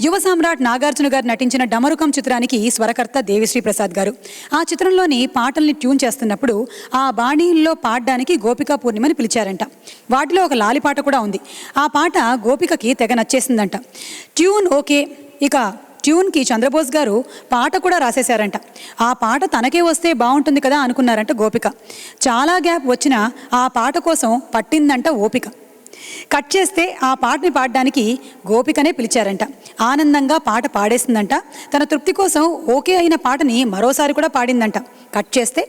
యువ సామ్రాట్ నాగార్జున గారు నటించిన డమరుకం చిత్రానికి స్వరకర్త దేవిశ్రీ ప్రసాద్ గారు. ఆ చిత్రంలోని పాటల్ని ట్యూన్ చేస్తున్నప్పుడు ఆ బాణీల్లో పాడడానికి గోపికా పూర్ణిమని పిలిచారంట. వాటిలో ఒక లాలి పాట కూడా ఉంది. ఆ పాట గోపికకి తెగ నచ్చేసిందంట. ట్యూన్ ఓకే, ఇక ట్యూన్కి చంద్రబోస్ గారు పాట కూడా రాసేశారంట. ఆ పాట తనకే వస్తే బాగుంటుంది కదా అనుకున్నారంట గోపిక. చాలా గ్యాప్ వచ్చినా ఆ పాట కోసం పట్టిందంట ఓపిక. కట్ చేస్తే ఆ పాటని పాడడానికి గోపికనే పిలిచారంట. ఆనందంగా పాట పాడేసిందంట. తన తృప్తి కోసం ఓకే అయిన పాటని మరోసారి కూడా పాడిందంట. కట్ చేస్తే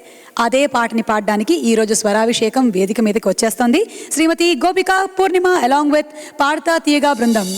అదే పాటని పాడడానికి ఈరోజు స్వరాభిషేకం వేదిక మీదకి వచ్చేస్తోంది శ్రీమతి గోపికా పూర్ణిమ అలాంగ్ విత్ పాడతా తీయగా బృందం.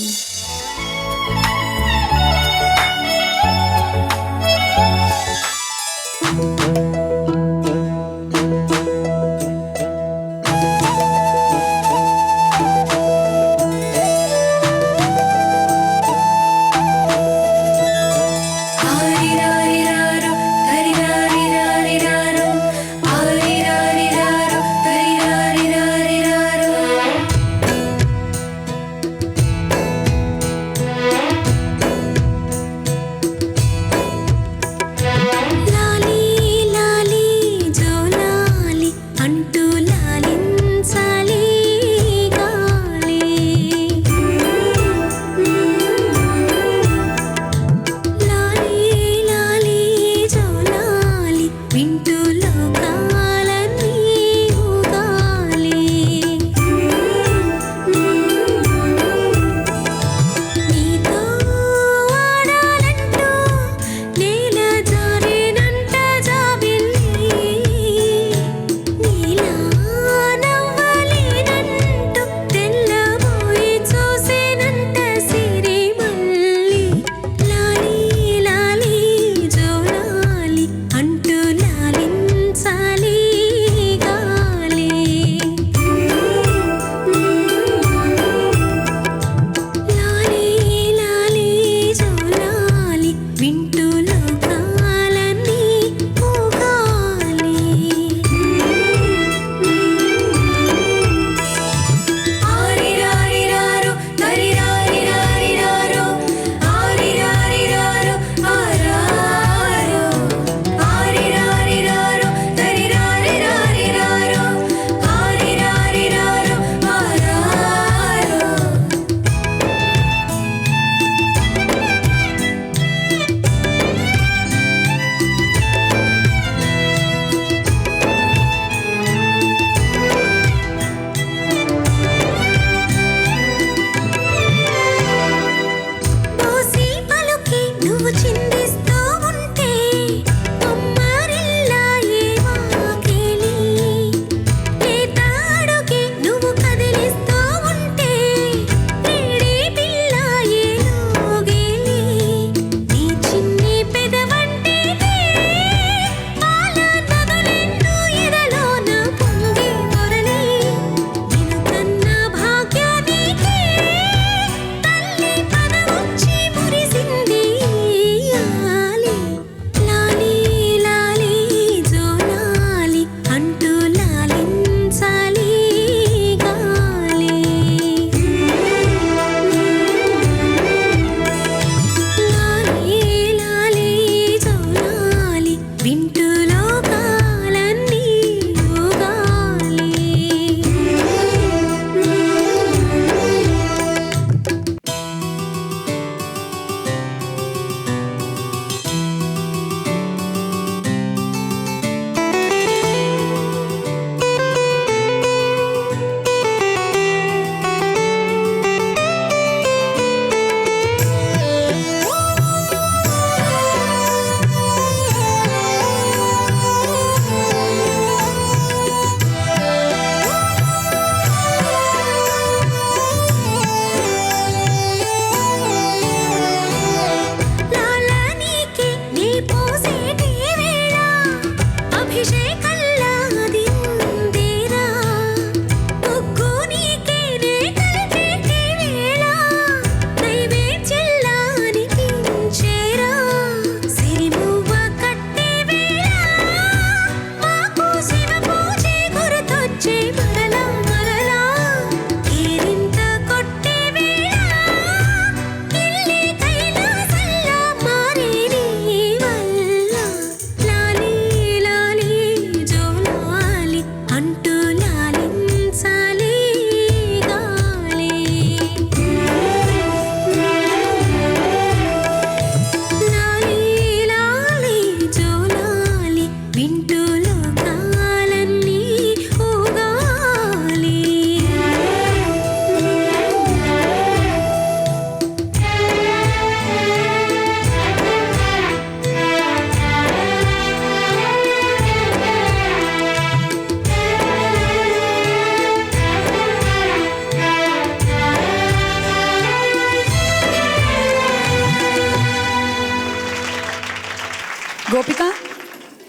గోపిక,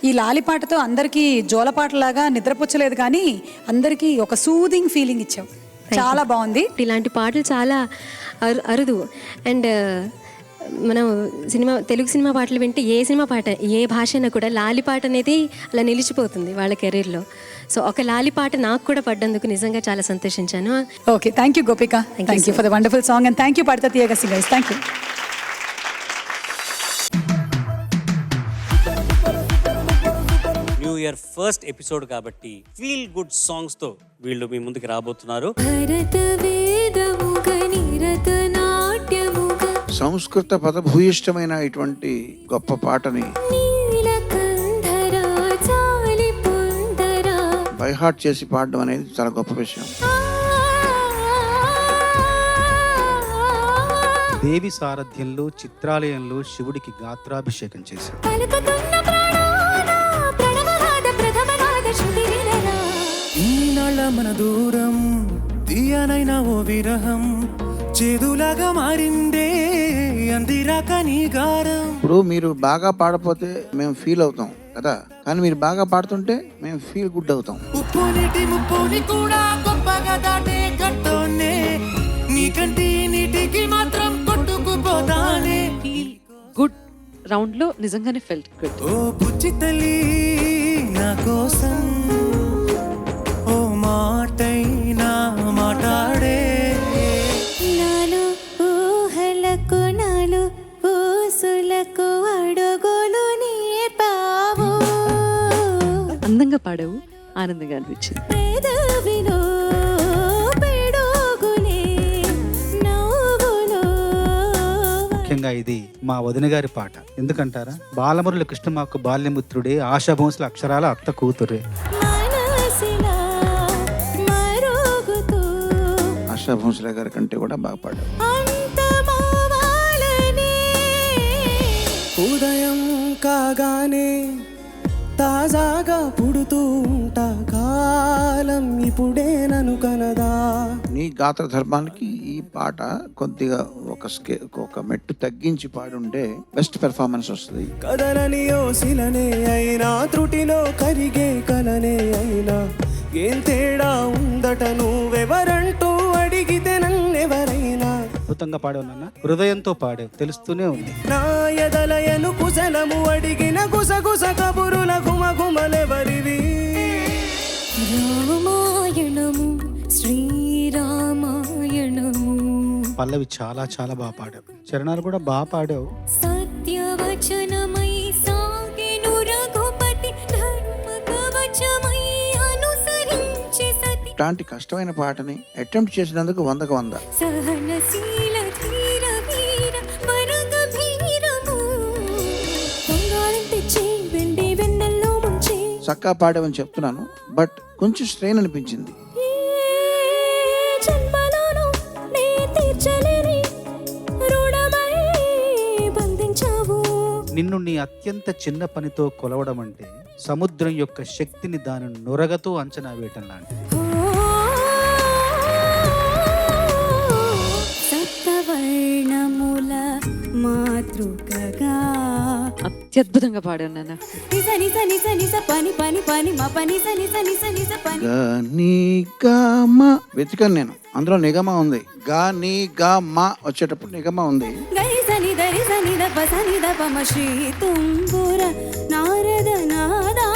ఈ లాలిపాటతో అందరికీ జోలపాటలాగా నిద్రపుచ్చలేదు కానీ అందరికీ ఒక సూదింగ్ ఫీలింగ్ ఇచ్చావు. చాలా బాగుంది. ఇలాంటి పాటలు చాలా అరుదు. అండ్ మనం తెలుగు సినిమా పాటలు వింటే ఏ సినిమా పాట, ఏ భాష అయినా కూడా లాలిపాట అనేది అలా నిలిచిపోతుంది వాళ్ళ కెరీర్లో. సో ఒక లాలిపాట నాకు కూడా పడ్డందుకు నిజంగా చాలా సంతోషించాను. Okay, thank you Gopika. Thank you for the wonderful song and thank you పాడతా తీయగా singers. Thank you. New year first episode కాబట్టి ఫీల్ గుడ్ సాంగ్స్ తో వీళ్ళు మీ ముందుకు రాబోతున్నారు. సంస్కృత పదభూయిష్టమైన ఇటువంటి గొప్ప పాటని బై హార్ట్ చేసి పాడడం అనేది చాలా గొప్ప విషయం. దేవి సారథ్యంలో చిత్రాలయంలో శివుడికి గాత్రాభిషేకం చేశారు. ఈనాళ్ళ మన దూరం తీయనైనా ఓ విరహం చేదులాగా మారిందే అందిరాక నీ గారం. ఇప్పుడు మీరు బాగా పాడపోతే మేము ఫీల్ అవుతాం కదా, కానీ మీరు బాగా పాడుతుంటే మేము ఫీల్ గుడ్ అవుతాం. ఉప్పు నీటి ముప్పుని కూడా గొప్పగా దాటే గట్టోనే నీకంటి నీటికి మాత్రం కొట్టుకుపోతానే. గుడ్ రౌండ్ లో నిజంగానే ఫెల్ట్ గుడ్. ఓ బుజ్జి తల్లి నా కోసం ఓ మాటైనా మాట్లాడే. నాలో ఊహలకు నాలో ఊసులకు అడుగులు నేర్పావు. అందంగా పాడావు, ఆనందంగా అనిపించింది. పెదవిలో పిడుగులే నవ్వులో. ముఖ్యంగా ఇది మా వదిన గారి పాట. ఎందుకంటారా? బాలమురళి కృష్ణమాకు బాల్యమిత్రుడే, ఆశాభోంసుల అక్షరాల అత్త కూతురే. ఆశా భోంస్లే గారి కంటే కూడా బాగా పాడారు. ఉదయం కాగానే తాజాగా పుడుతూ ఉంటా, కాలం ఇప్పుడే నన్ను కనదా. నీ గాత్ర ధర్మానికి ఈ పాట కొద్దిగా ఒక మెట్టు తగ్గించి పాడుంటే బెస్ట్ పెర్ఫార్మెన్స్ వస్తుంది. కదలని ఓసిలనే అయినా త్రుటిలో కరిగే కలనే అయినా ఏం తేడా ఉందట నువ్వెవరంటూ అడిగితే నన్నెవరైనా. అద్భుతంగా పాడావు నాన్న, హృదయంతో పాడావు, తెలుస్తూనే ఉంది. నా ఎదలయను కుశలము అడిగిన గుసగుస కబురుల గుమగుమలెవరివి. రామాయణము శ్రీరామాయణము. పల్లవి చాలా చాలా బాగా పాడావు, చరణాలు కూడా బాగా పాడావు. సత్యవచనమై సాగెను రఘుపతి ధర్మ కవచమై అనుసరించి సతి. ఇట్లాంటి కష్టమైన పాటని అటెంప్ట్ చేసినందుకు 100కు 100. సహనశీల ధీర వీర వరగ భీరము. బంగారం తెచ్చి వెండి వెన్నెల్లో ముంచి. చక్కా పాడావని చెప్తున్నాను, బట్ కొంచెం స్ట్రెయిన్ అనిపించింది. జన్మలోను నే తీర్చలేని రుణమై బంధించావు. నిన్ను నీ అత్యంత చిన్న పనితో కొలవడం అంటే సముద్రం యొక్క శక్తిని దాని నొరగతో అంచనా వేయటం లాంటిది. సప్తవర్ణముల మాతృకగా. అత్యద్భుతంగా పాడావు నాన్న. నిస నిస నిస నిస పని పని పని మ పని స నిస నిస నిస పని. వెతికాను నేను, అందులో నిగమ ఉంది. గా నీ గా మా వచ్చేటప్పుడు నిగమ ఉంది. గరి సని దరి సని ద ప సని ద ప మ శ్రీ తుంబుర నారద నాదా